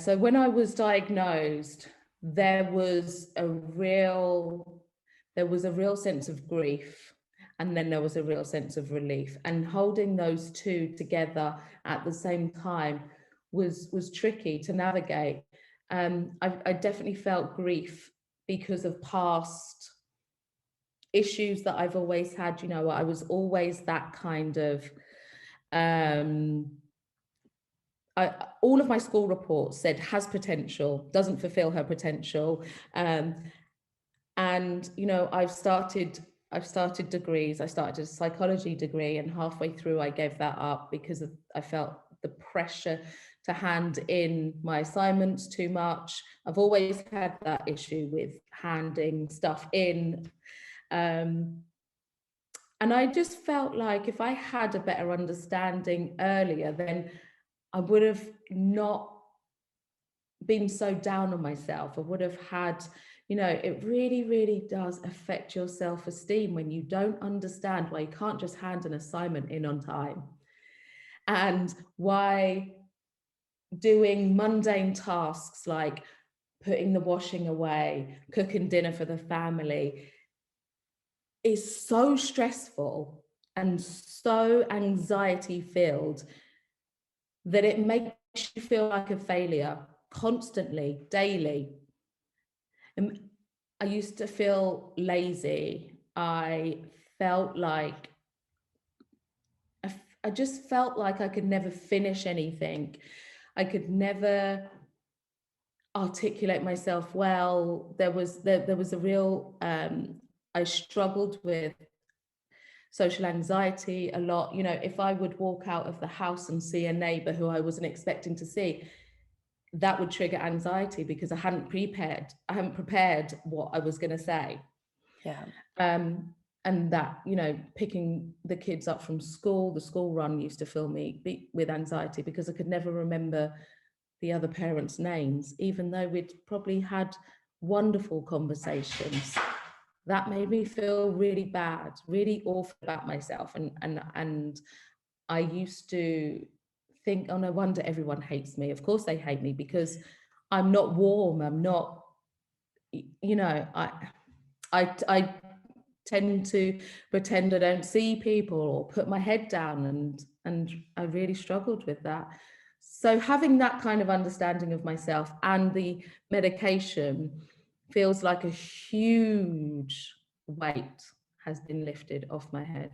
So when I was diagnosed, there was a real sense of grief, and then there was a real sense of relief, and holding those two together at the same time was tricky to navigate. I definitely felt grief because of past issues that I've always had. You know, I was always that kind of all of my school reports said has potential, doesn't fulfill her potential. And, you know, I've started degrees. I started a psychology degree, and halfway through I gave that up because I felt the pressure to hand in my assignments too much. I've always had that issue with handing stuff in. And I just felt like if I had a better understanding earlier, then I would have not been so down on myself. I would have had, you know, it really, really does affect your self-esteem when you don't understand why you can't just hand an assignment in on time, and why doing mundane tasks like putting the washing away, cooking dinner for the family is so stressful and so anxiety filled that it makes you feel like a failure constantly, daily. And I used to feel lazy. I felt like I just felt like I could never finish anything. I could never articulate myself well. There was a real I struggled with social anxiety a lot. You know, if I would walk out of the house and see a neighbor who I wasn't expecting to see, that would trigger anxiety because I hadn't prepared what I was going to say. Yeah. And that, you know, picking the kids up from school, the school run used to fill me with anxiety because I could never remember the other parents' names, even though we'd probably had wonderful conversations. That made me feel really bad, really awful about myself. And I used to think, oh, no wonder everyone hates me. Of course they hate me because I'm not warm. I'm not, you know, I tend to pretend I don't see people or put my head down, and I really struggled with that. So having that kind of understanding of myself and the medication feels like a huge weight has been lifted off my head.